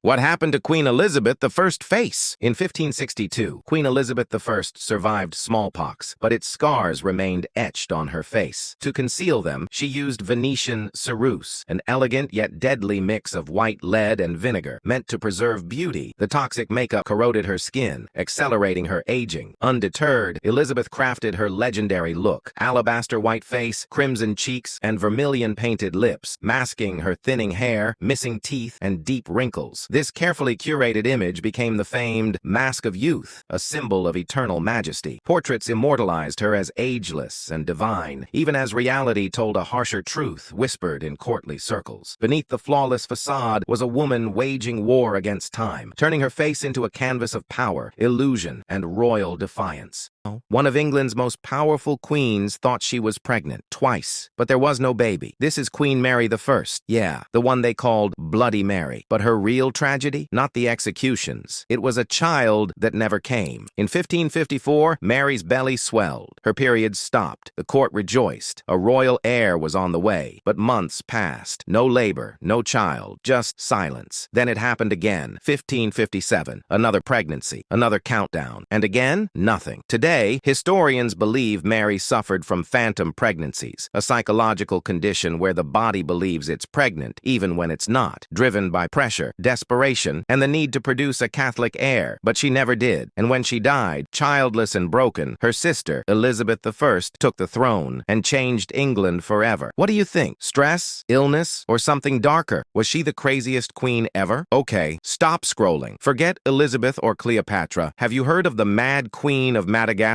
What happened to Queen Elizabeth I's face? In 1562, Queen Elizabeth I survived smallpox, but its scars remained etched on her face. To conceal them, she used Venetian ceruse, an elegant yet deadly mix of white lead and vinegar, meant to preserve beauty. The toxic makeup corroded her skin, accelerating her aging. Undeterred, Elizabeth crafted her legendary look: alabaster white face, crimson cheeks, and vermilion-painted lips, masking her thinning hair, missing teeth, and deep wrinkles. This carefully curated image became the famed Mask of Youth, a symbol of eternal majesty. Portraits immortalized her as ageless and divine, even as reality told a harsher truth whispered in courtly circles. Beneath the flawless facade was a woman waging war against time, turning her face into a canvas of power, illusion, and royal defiance. One of England's most powerful queens thought she was pregnant twice, but there was no baby. This is Queen Mary I. Yeah, the one they called Bloody Mary. But her real tragedy? Not the executions. It was a child that never came. In 1554, Mary's belly swelled. Her period stopped. The court rejoiced. A royal heir was on the way. But months passed. No labor, no child, just silence. Then it happened again. 1557. Another pregnancy, another countdown. And again, nothing. Today, historians believe Mary suffered from phantom pregnancies, a psychological condition where the body believes it's pregnant, even when it's not, driven by pressure, desperation, and the need to produce a Catholic heir. But she never did, and when she died, childless and broken, her sister, Elizabeth I, took the throne and changed England forever. What do you think? Stress, illness, or something darker? Was she the craziest queen ever? Okay, stop scrolling. Forget Elizabeth or Cleopatra. Have you heard of the Mad Queen of Madagascar?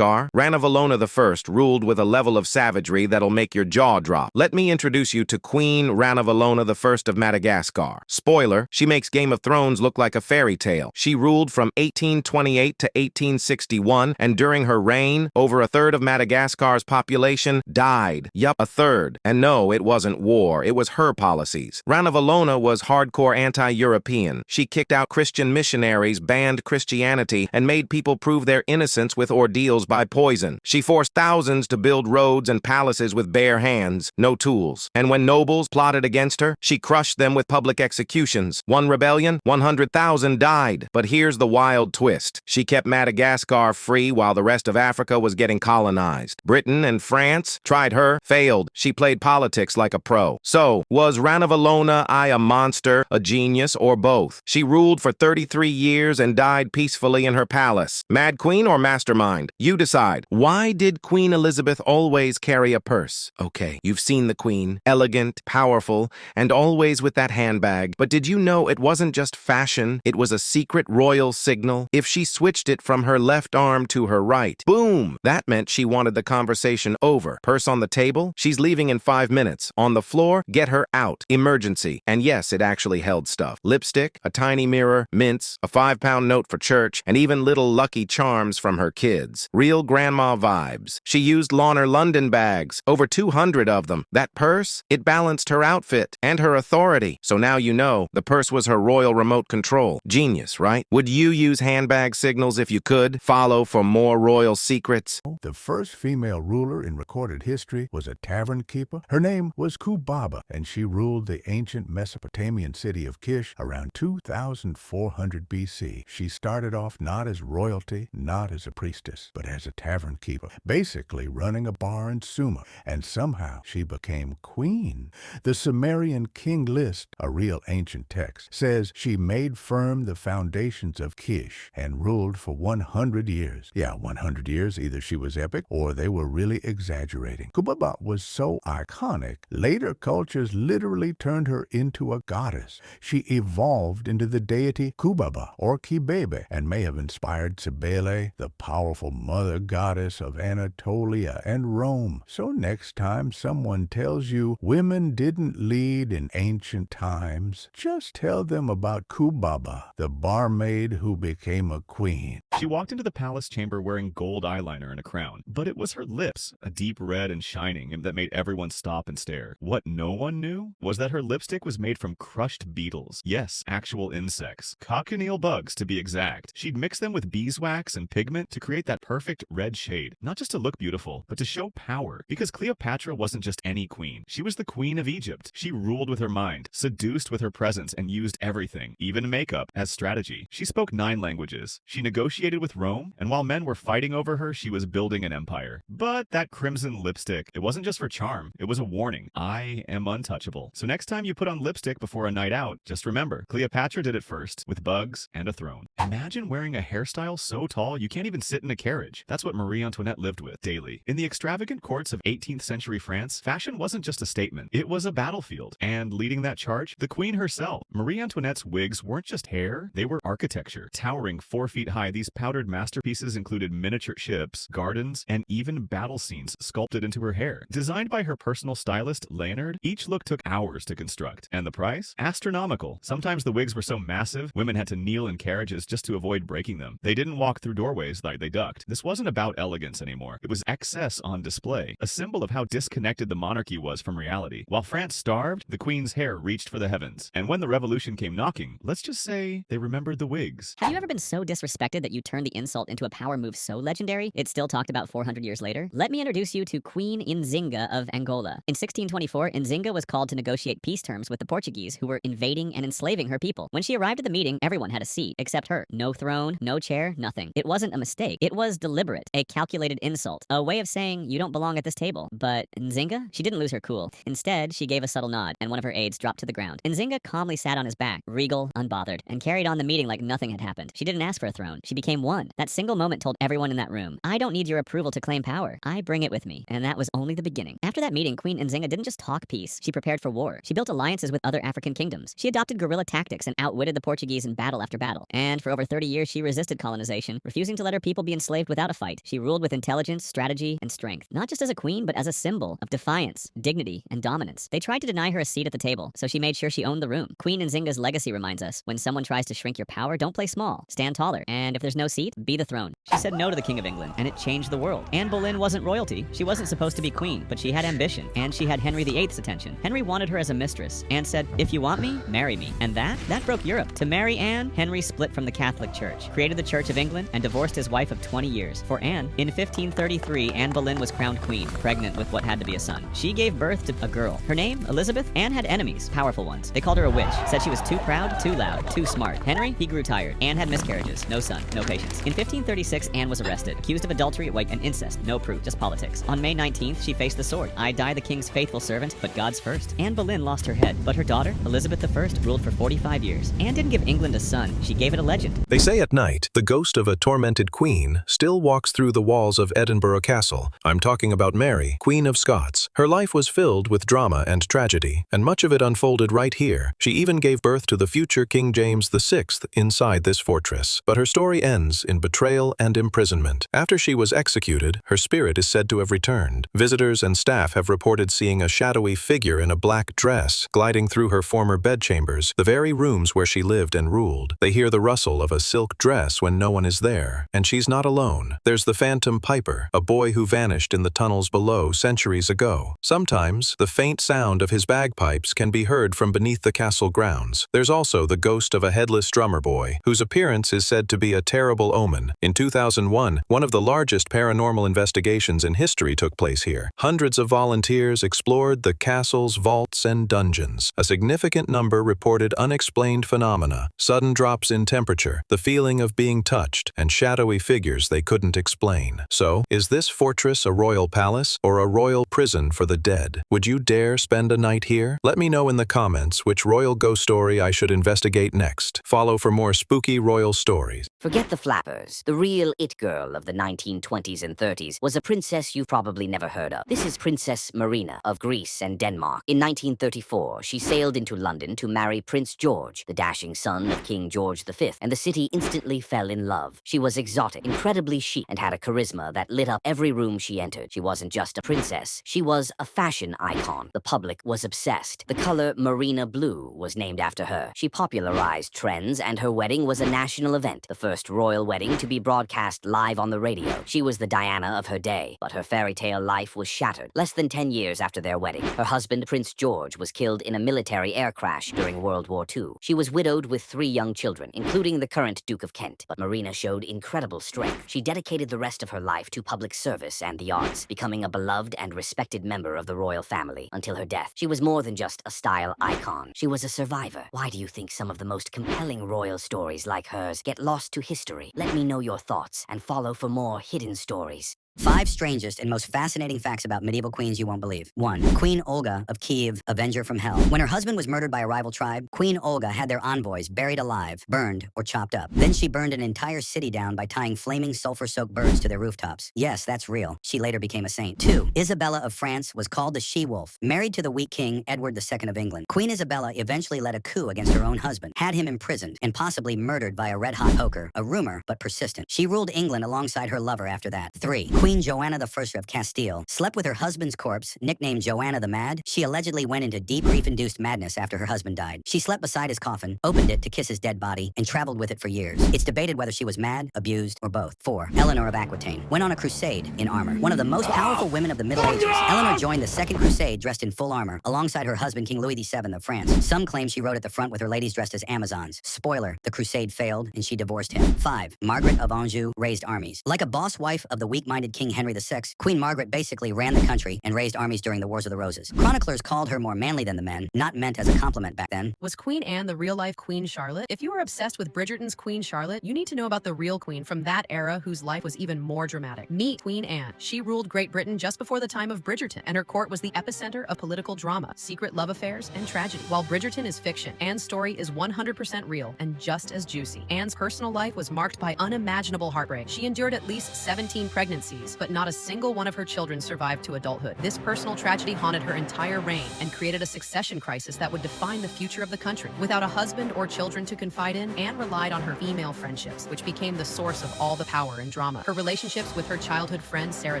Ranavalona I ruled with a level of savagery that'll make your jaw drop. Let me introduce you to Queen Ranavalona I of Madagascar. Spoiler, she makes Game of Thrones look like a fairy tale. She ruled from 1828 to 1861, and during her reign, over a third of Madagascar's population died. Yup, a third. And no, it wasn't war, it was her policies. Ranavalona was hardcore anti-European. She kicked out Christian missionaries, banned Christianity, and made people prove their innocence with ordeals by poison. She forced thousands to build roads and palaces with bare hands, no tools. And when nobles plotted against her, she crushed them with public executions. One rebellion, 100,000 died. But here's the wild twist. She kept Madagascar free while the rest of Africa was getting colonized. Britain and France tried her, failed. She played politics like a pro. So, was Ranavalona a monster, a genius, or both? She ruled for 33 years and died peacefully in her palace. Mad Queen or mastermind? You decide. Why did Queen Elizabeth always carry a purse? Okay, you've seen the Queen. Elegant, powerful, and always with that handbag. But did you know it wasn't just fashion? It was a secret royal signal. If she switched it from her left arm to her right, boom! That meant she wanted the conversation over. Purse on the table? She's leaving in 5 minutes. On the floor? Get her out. Emergency. And yes, it actually held stuff. Lipstick, a tiny mirror, mints, a 5-pound note for church, and even little Lucky Charms from her kids. Real grandma vibes. She used Launer London bags, over 200 of them. That purse? It balanced her outfit and her authority. So now you know, the purse was her royal remote control. Genius, right? Would you use handbag signals if you could? Follow for more royal secrets. The first female ruler in recorded history was a tavern keeper. Her name was Kubaba, and she ruled the ancient Mesopotamian city of Kish around 2400 BC. She started off not as royalty, not as a priestess, but as a tavern keeper, basically running a bar in Sumer, and somehow she became queen. The Sumerian king list, a real ancient text, says she made firm the foundations of Kish and ruled for 100 years. Yeah, 100 years. Either she was epic or they were really exaggerating. Kubaba was so iconic, later cultures literally turned her into a goddess. She evolved into the deity Kubaba or Kibebe and may have inspired Cybele, the powerful mother goddess of Anatolia and Rome. So next time someone tells you women didn't lead in ancient times, just tell them about Kubaba, the barmaid who became a queen. She walked into the palace chamber wearing gold eyeliner and a crown, but it was her lips, a deep red and shining, that made everyone stop and stare. What no one knew was that her lipstick was made from crushed beetles. Yes, actual insects. Cochineal bugs, to be exact. She'd mix them with beeswax and pigment to create that perfect red shade, not just to look beautiful, but to show power. Because Cleopatra wasn't just any queen. She was the queen of Egypt. She ruled with her mind, seduced with her presence, and used everything, even makeup, as strategy. She spoke 9 languages. She negotiated with Rome, and while men were fighting over her, she was building an empire. But that crimson lipstick, it wasn't just for charm, it was a warning. I am untouchable. So next time you put on lipstick before a night out, just remember, Cleopatra did it first, with bugs and a throne. Imagine wearing a hairstyle so tall you can't even sit in a carriage. That's what Marie Antoinette lived with daily. In the extravagant courts of 18th century France, fashion wasn't just a statement, it was a battlefield. And leading that charge, the queen herself. Marie Antoinette's wigs weren't just hair, they were architecture. Towering 4 feet high, these powdered masterpieces included miniature ships, gardens, and even battle scenes sculpted into her hair. Designed by her personal stylist, Leonard, each look took hours to construct. And the price? Astronomical. Sometimes the wigs were so massive, women had to kneel in carriages just to avoid breaking them. They didn't walk through doorways like they ducked. This wasn't about elegance anymore. It was excess on display, a symbol of how disconnected the monarchy was from reality. While France starved, the queen's hair reached for the heavens. And when the revolution came knocking, let's just say they remembered the wigs. Have you ever been so disrespected that you turned the insult into a power move so legendary, it's still talked about 400 years later? Let me introduce you to Queen Nzinga of Angola. In 1624, Nzinga was called to negotiate peace terms with the Portuguese who were invading and enslaving her people. When she arrived at the meeting, everyone had a seat, except her. No throne, no chair, nothing. It wasn't a mistake. It was deliberate, a calculated insult, a way of saying you don't belong at this table. But Nzinga? She didn't lose her cool. Instead, she gave a subtle nod, and one of her aides dropped to the ground. Nzinga calmly sat on his back, regal, unbothered, and carried on the meeting like nothing had happened. She didn't ask for a throne. She became one. That single moment told everyone in that room, I don't need your approval to claim power. I bring it with me. And that was only the beginning. After that meeting, Queen Nzinga didn't just talk peace. She prepared for war. She built alliances with other African kingdoms. She adopted guerrilla tactics and outwitted the Portuguese in battle after battle. And for over 30 years, she resisted colonization, refusing to let her people be enslaved without a fight. She ruled with intelligence, strategy, and strength. Not just as a queen, but as a symbol of defiance, dignity, and dominance. They tried to deny her a seat at the table, so she made sure she owned the room. Queen Nzinga's legacy reminds us, when someone tries to shrink your power, don't play small. Stand taller. And if there's no seat, be the throne. She said no to the King of England, and it changed the world. Anne Boleyn wasn't royalty. She wasn't supposed to be queen, but she had ambition, and she had Henry VIII's attention. Henry wanted her as a mistress, and said, if you want me, marry me. And that broke Europe. To marry Anne, Henry split from the Catholic Church, created the Church of England, and divorced his wife of 20 years. For Anne, in 1533, Anne Boleyn was crowned queen, pregnant with what had to be a son. She gave birth to a girl. Her name, Elizabeth. Anne had enemies, powerful ones. They called her a witch, said she was too proud, too loud, too smart. Henry, he grew tired. Anne had miscarriages, no son, no patience. In 1536, Anne was arrested, accused of adultery, and incest. No proof, just politics. On May 19th, she faced the sword. I die the king's faithful servant, but God's first. Anne Boleyn lost her head, but her daughter, Elizabeth I, ruled for 45 years. Anne didn't give England a son, she gave it a legend. They say at night, the ghost of a tormented queen still walks through the walls of Edinburgh Castle. I'm talking about Mary, Queen of Scots. Her life was filled with drama and tragedy, and much of it unfolded right here. She even gave birth to the future King James VI inside this fortress. But her story ends in betrayal and imprisonment. After she was executed, her spirit is said to have returned. Visitors and staff have reported seeing a shadowy figure in a black dress gliding through her former bedchambers, the very rooms where she lived and ruled. They hear the rustle of a silk dress when no one is there, and she's not alone. There's the Phantom Piper, a boy who vanished in the tunnels below centuries ago. Sometimes, the faint sound of his bagpipes can be heard from beneath the castle grounds. There's also the ghost of a headless drummer boy, whose appearance is said to be a terrible omen. In 2001, one of the largest paranormal investigations in history took place here. Hundreds of volunteers explored the castle's vaults and dungeons. A significant number reported unexplained phenomena, sudden drops in temperature, the feeling of being touched, and shadowy figures they couldn't explain. So, is this fortress a royal palace or a royal prison for the dead? Would you dare spend a night here? Let me know in the comments which royal ghost story I should investigate next. Follow for more spooky royal stories. Forget the flappers. The real it girl of the 1920s and 30s was a princess you've probably never heard of. This is Princess Marina of Greece and Denmark. In 1934, she sailed into London to marry Prince George, the dashing son of King George V, and the city instantly fell in love. She was exotic, incredibly chic, and had a charisma that lit up every room she entered. She wasn't just a princess, she was a fashion icon. The public was obsessed. The color Marina Blue was named after her. She popularized trends, and her wedding was a national event. The first royal royal wedding to be broadcast live on the radio. She was the Diana of her day, but her fairy tale life was shattered. Less than 10 years after their wedding, her husband, Prince George, was killed in a military air crash during World War II. She was widowed with 3 young children, including the current Duke of Kent. But Marina showed incredible strength. She dedicated the rest of her life to public service and the arts, becoming a beloved and respected member of the royal family until her death. She was more than just a style icon. She was a survivor. Why do you think some of the most compelling royal stories like hers get lost to history? Let me know your thoughts and follow for more hidden stories. 5 strangest and most fascinating facts about medieval queens you won't believe. 1. Queen Olga of Kiev, Avenger from Hell. When her husband was murdered by a rival tribe, Queen Olga had their envoys buried alive, burned, or chopped up. Then she burned an entire city down by tying flaming sulfur-soaked birds to their rooftops. Yes, that's real. She later became a saint. 2. Isabella of France was called the She-Wolf. Married to the weak king, Edward II of England, Queen Isabella eventually led a coup against her own husband, had him imprisoned, and possibly murdered by a red-hot poker. A rumor, but persistent. She ruled England alongside her lover after that. 3. Queen Joanna I of Castile slept with her husband's corpse, nicknamed Joanna the Mad. She allegedly went into deep grief-induced madness after her husband died. She slept beside his coffin, opened it to kiss his dead body, and traveled with it for years. It's debated whether she was mad, abused, or both. 4. Eleanor of Aquitaine went on a crusade in armor. One of the most powerful women of the Middle Ages, Eleanor joined the Second Crusade dressed in full armor, alongside her husband King Louis VII of France. Some claim she rode at the front with her ladies dressed as Amazons. Spoiler, the crusade failed, and she divorced him. 5. Margaret of Anjou raised armies. Like a boss wife of the weak-minded King Henry VI, Queen Margaret basically ran the country and raised armies during the Wars of the Roses. Chroniclers called her more manly than the men, not meant as a compliment back then. Was Queen Anne the real-life Queen Charlotte? If you are obsessed with Bridgerton's Queen Charlotte, you need to know about the real queen from that era whose life was even more dramatic. Meet Queen Anne. She ruled Great Britain just before the time of Bridgerton, and her court was the epicenter of political drama, secret love affairs, and tragedy. While Bridgerton is fiction, Anne's story is 100% real and just as juicy. Anne's personal life was marked by unimaginable heartbreak. She endured at least 17 pregnancies, but not a single one of her children survived to adulthood. This personal tragedy haunted her entire reign and created a succession crisis that would define the future of the country. Without a husband or children to confide in, Anne relied on her female friendships, which became the source of all the power and drama. Her relationships with her childhood friend Sarah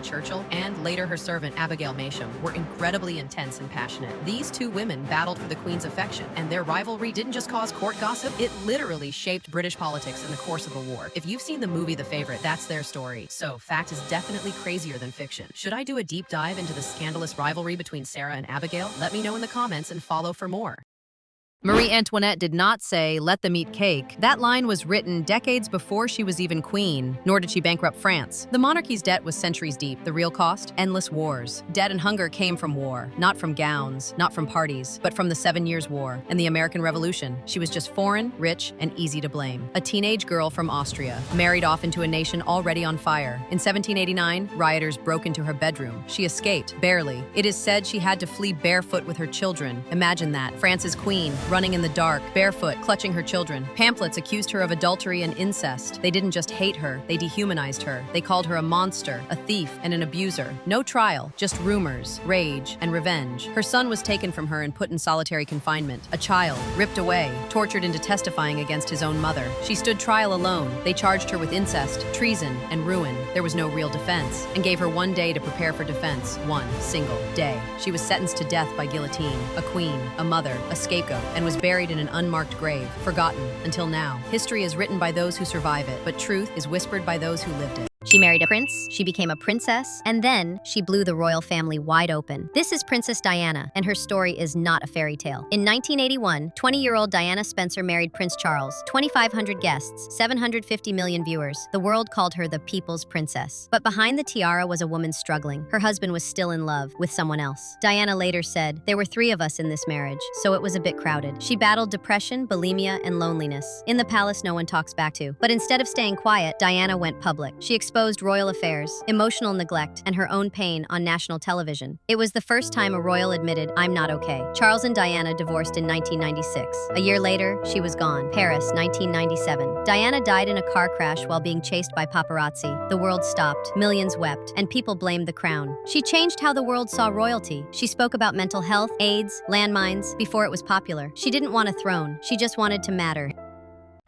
Churchill and later her servant Abigail Masham were incredibly intense and passionate. These 2 women battled for the Queen's affection, and their rivalry didn't just cause court gossip, it literally shaped British politics in the course of a war. If you've seen the movie The Favorite, that's their story. So, fact is definitely crazier than fiction. Should I do a deep dive into the scandalous rivalry between Sarah and Abigail? Let me know in the comments and follow for more. Marie Antoinette did not say, "Let them eat cake." That line was written decades before she was even queen, nor did she bankrupt France. The monarchy's debt was centuries deep. The real cost? Endless wars. Debt and hunger came from war, not from gowns, not from parties, but from the 7 Years' War and the American Revolution. She was just foreign, rich, and easy to blame. A teenage girl from Austria, married off into a nation already on fire. In 1789, rioters broke into her bedroom. She escaped, barely. It is said she had to flee barefoot with her children. Imagine that. France's queen, running in the dark, barefoot, clutching her children. Pamphlets accused her of adultery and incest. They didn't just hate her, they dehumanized her. They called her a monster, a thief, and an abuser. No trial, just rumors, rage, and revenge. Her son was taken from her and put in solitary confinement. A child, ripped away, tortured into testifying against his own mother. She stood trial alone. They charged her with incest, treason, and ruin. There was no real defense, and gave her 1 day to prepare for defense. 1 single day. She was sentenced to death by guillotine. A queen, a mother, a scapegoat, and was buried in an unmarked grave, forgotten until now. History is written by those who survive it, but truth is whispered by those who lived it. She married a prince, she became a princess, and then she blew the royal family wide open. This is Princess Diana, and her story is not a fairy tale. In 1981, 20-year-old Diana Spencer married Prince Charles. 2,500 guests, 750 million viewers. The world called her the People's Princess. But behind the tiara was a woman struggling. Her husband was still in love with someone else. Diana later said, "There were 3 of us in this marriage, so it was a bit crowded." She battled depression, bulimia, and loneliness. In the palace, no one talks back to. But instead of staying quiet, Diana went public. She exposed royal affairs, emotional neglect, and her own pain on national television. It was the first time a royal admitted, "I'm not okay." Charles and Diana divorced in 1996. A year later, she was gone. Paris, 1997. Diana died in a car crash while being chased by paparazzi. The world stopped, millions wept, and people blamed the crown. She changed how the world saw royalty. She spoke about mental health, AIDS, landmines, before it was popular. She didn't want a throne, she just wanted to matter.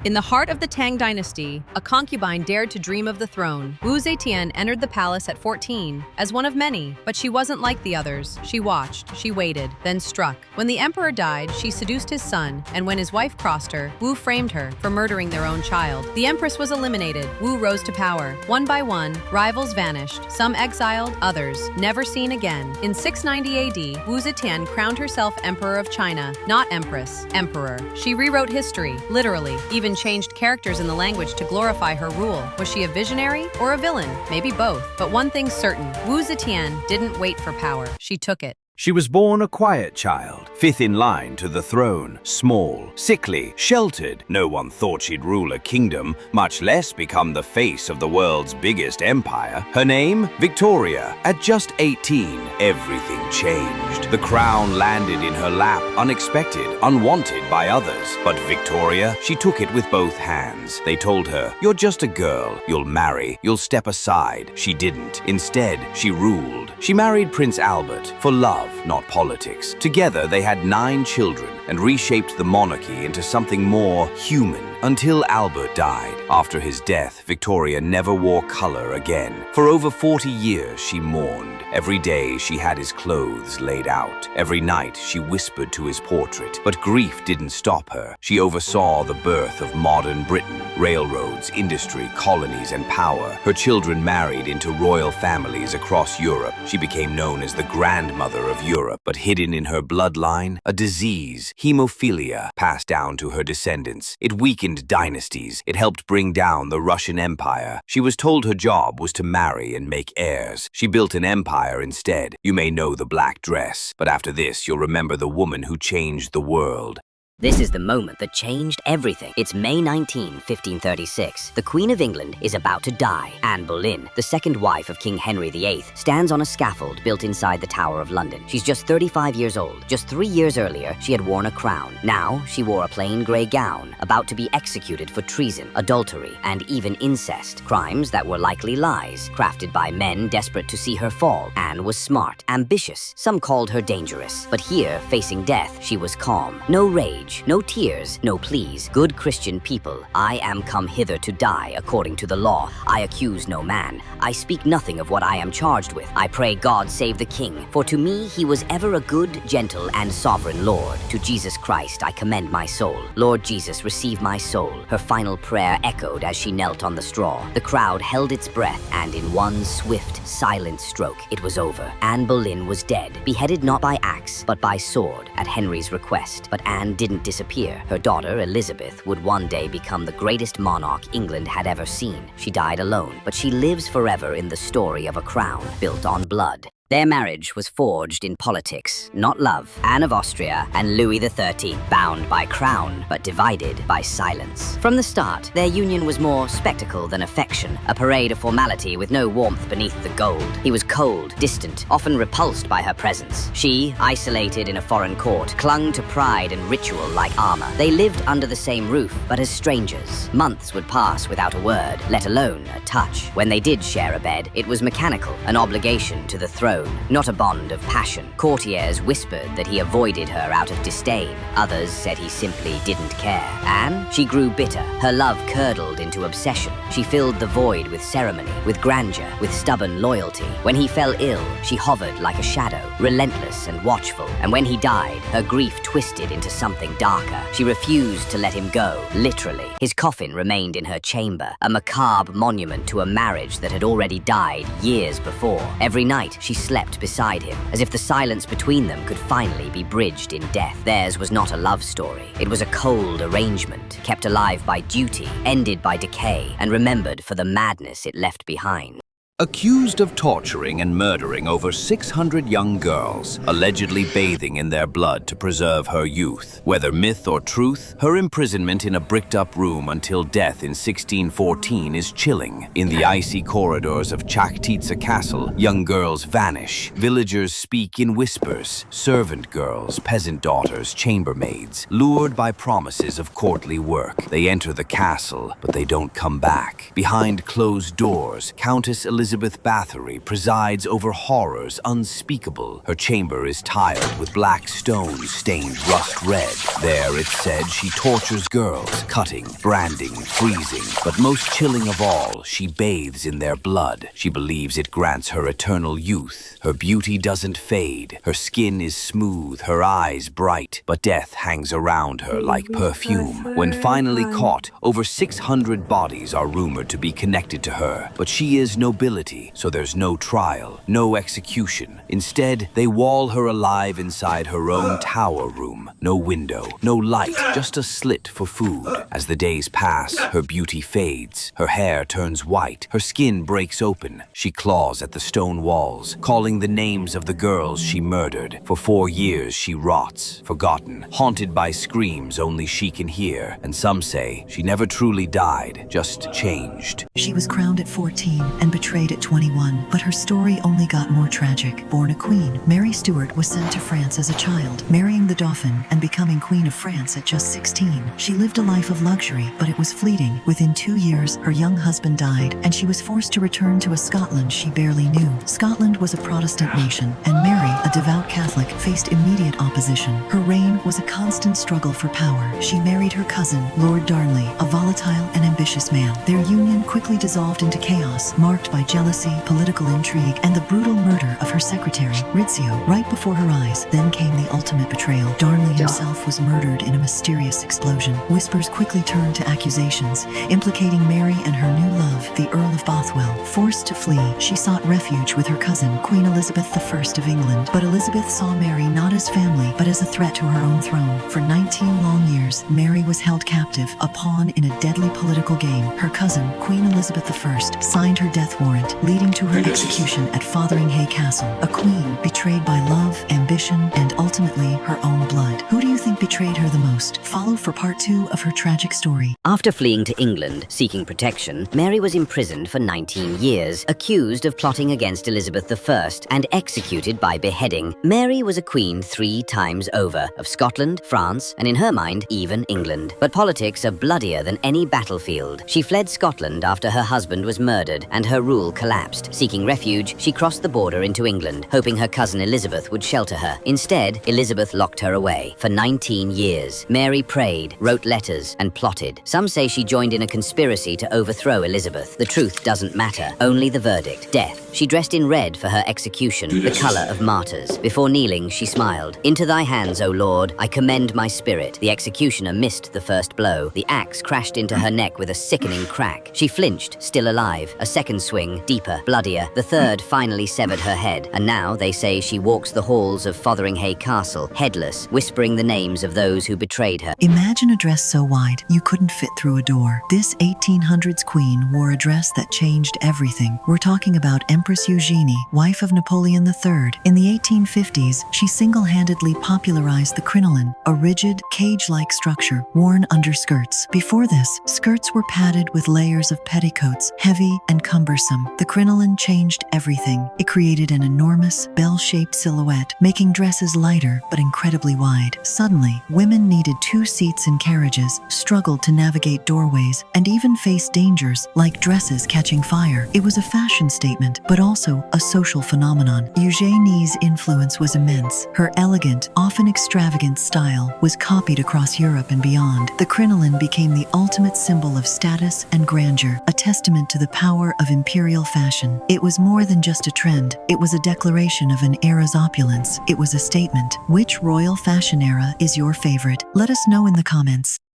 In the heart of the Tang dynasty, a concubine dared to dream of the throne. Wu Zetian entered the palace at 14, as one of many, but she wasn't like the others. She watched, she waited, then struck. When the emperor died, she seduced his son, and when his wife crossed her, Wu framed her for murdering their own child. The empress was eliminated. Wu rose to power. One by one, rivals vanished, some exiled, others never seen again. In 690 AD, Wu Zetian crowned herself Emperor of China, not Empress, Emperor. She rewrote history, literally, even changed characters in the language to glorify her rule. Was she a visionary or a villain? Maybe both. But one thing's certain, Wu Zetian didn't wait for power. She took it. She was born a quiet child, fifth in line to the throne, small, sickly, sheltered. No one thought she'd rule a kingdom, much less become the face of the world's biggest empire. Her name? Victoria. At just 18, everything changed. The crown landed in her lap, unexpected, unwanted by others. But Victoria, she took it with both hands. They told her, "You're just a girl. You'll marry. You'll step aside." She didn't. Instead, she ruled. She married Prince Albert for love, not politics. Together, they had 9 children and reshaped the monarchy into something more human until Albert died. After his death, Victoria never wore color again. For over 40 years, she mourned. Every day, she had his clothes laid out. Every night, she whispered to his portrait. But grief didn't stop her. She oversaw the birth of modern Britain, railroads, industry, colonies, and power. Her children married into royal families across Europe. She became known as the grandmother of Europe, but hidden in her bloodline, a disease, hemophilia, passed down to her descendants. It weakened dynasties. It helped bring down the Russian Empire. She was told her job was to marry and make heirs. She built an empire instead. You may know the black dress, but after this, you'll remember the woman who changed the world. This is the moment that changed everything. It's May 19, 1536. The Queen of England is about to die. Anne Boleyn, the second wife of King Henry VIII, stands on a scaffold built inside the Tower of London. She's just 35 years old. Just 3 years earlier, she had worn a crown. Now, she wore a plain grey gown, about to be executed for treason, adultery, and even incest. Crimes that were likely lies, crafted by men desperate to see her fall. Anne was smart, ambitious. Some called her dangerous. But here, facing death, she was calm. No rage. No tears, no pleas. Good Christian people, I am come hither to die according to the law. I accuse no man. I speak nothing of what I am charged with. I pray God save the King, for to me he was ever a good, gentle, and sovereign Lord. To Jesus Christ I commend my soul. Lord Jesus, receive my soul. Her final prayer echoed as she knelt on the straw. The crowd held its breath, and in one swift, silent stroke, it was over. Anne Boleyn was dead, beheaded not by axe, but by sword, at Henry's request. But Anne didn't disappear. Her daughter, Elizabeth, would one day become the greatest monarch England had ever seen. She died alone, but she lives forever in the story of a crown built on blood. Their marriage was forged in politics, not love. Anne of Austria and Louis XIII, bound by crown, but divided by silence. From the start, their union was more spectacle than affection, a parade of formality with no warmth beneath the gold. He was cold, distant, often repulsed by her presence. She, isolated in a foreign court, clung to pride and ritual like armor. They lived under the same roof, but as strangers. Months would pass without a word, let alone a touch. When they did share a bed, it was mechanical, an obligation to the throne, not a bond of passion. Courtiers whispered that he avoided her out of disdain. Others said he simply didn't care. Anne? She grew bitter. Her love curdled into obsession. She filled the void with ceremony, with grandeur, with stubborn loyalty. When he fell ill, she hovered like a shadow, relentless and watchful. And when he died, her grief twisted into something darker. She refused to let him go, literally. His coffin remained in her chamber, a macabre monument to a marriage that had already died years before. Every night, she slept beside him, as if the silence between them could finally be bridged in death. Theirs was not a love story. It was a cold arrangement, kept alive by duty, ended by decay, and remembered for the madness it left behind. Accused of torturing and murdering over 600 young girls, allegedly bathing in their blood to preserve her youth. Whether myth or truth, her imprisonment in a bricked-up room until death in 1614 is chilling. In the icy corridors of Chaktitsa Castle, young girls vanish. Villagers speak in whispers. Servant girls, peasant daughters, chambermaids, lured by promises of courtly work. They enter the castle, but they don't come back. Behind closed doors, Countess Elizabeth Elizabeth Bathory presides over horrors unspeakable. Her chamber is tiled with black stones stained rust red. There, it's said, she tortures girls, cutting, branding, freezing. But most chilling of all, she bathes in their blood. She believes it grants her eternal youth. Her beauty doesn't fade. Her skin is smooth, her eyes bright. But death hangs around her like perfume. When finally caught, over 600 bodies are rumored to be connected to her. But she is nobility, so there's no trial, no execution. Instead, they wall her alive inside her own tower room. No window, no light, just a slit for food. As the days pass, her beauty fades. Her hair turns white. Her skin breaks open. She claws at the stone walls, calling the names of the girls she murdered. For 4 years, she rots, forgotten, haunted by screams only she can hear. And some say she never truly died, just changed. She was crowned at 14 and betrayed at 21, but her story only got more tragic. Born a queen, Mary Stuart was sent to France as a child, marrying the Dauphin and becoming Queen of France at just 16. She lived a life of luxury, but it was fleeting. Within 2 years, her young husband died, and she was forced to return to a Scotland she barely knew. Scotland was a Protestant nation, and Mary, a devout Catholic, faced immediate opposition. Her reign was a constant struggle for power. She married her cousin, Lord Darnley, a volatile and ambitious man. Their union quickly dissolved into chaos, marked by jealousy, political intrigue, and the brutal murder of her secretary, Rizzio, right before her eyes. Then came the ultimate betrayal. Darnley himself was murdered in a mysterious explosion. Whispers quickly turned to accusations, implicating Mary and her new love, the Earl of Bothwell. Forced to flee, she sought refuge with her cousin, Queen Elizabeth I of England. But Elizabeth saw Mary not as family, but as a threat to her own throne. For 19 long years, Mary was held captive, a pawn in a deadly political game. Her cousin, Queen Elizabeth I, signed her death warrant, leading to her execution at Fotheringhay Castle. A queen betrayed by love, ambition, and ultimately her own blood. Who do you think betrayed her the most? Follow for part 2 of her tragic story. After fleeing to England, seeking protection, Mary was imprisoned for 19 years, accused of plotting against Elizabeth I and executed by beheading. Mary was a queen 3 times over, of Scotland, France, and in her mind, even England. But politics are bloodier than any battlefield. She fled Scotland after her husband was murdered and her rule collapsed. Seeking refuge, she crossed the border into England, hoping her cousin Elizabeth would shelter her. Instead, Elizabeth locked her away. For 19 years, Mary prayed, wrote letters, and plotted. Some say she joined in a conspiracy to overthrow Elizabeth. The truth doesn't matter, only the verdict, death. She dressed in red for her execution, the color of martyrs. Before kneeling, she smiled. "Into thy hands, O Lord, I commend my spirit." The executioner missed the first blow. The axe crashed into her neck with a sickening crack. She flinched, still alive. A second swing, deeper, bloodier. The third finally severed her head. And now they say she walks the halls of Fotheringhay Castle, headless, whispering the names of those who betrayed her. Imagine a dress so wide you couldn't fit through a door. This 1800s queen wore a dress that changed everything. We're talking about Empress Eugenie, wife of Napoleon III. In the 1850s, she single-handedly popularized the crinoline, a rigid, cage-like structure worn under skirts. Before this, skirts were padded with layers of petticoats, heavy and cumbersome. The crinoline changed everything. It created an enormous, bell-shaped silhouette, making dresses lighter but incredibly wide. Suddenly, women needed 2 seats in carriages, struggled to navigate doorways, and even faced dangers like dresses catching fire. It was a fashion statement, but also a social phenomenon. Eugenie's influence was immense. Her elegant, often extravagant style was copied across Europe and beyond. The crinoline became the ultimate symbol of status and grandeur, a testament to the power of imperial fashion. It was more than just a trend. It was a declaration of an era's opulence. It was a statement. Which royal fashion era is your favorite? Let us know in the comments.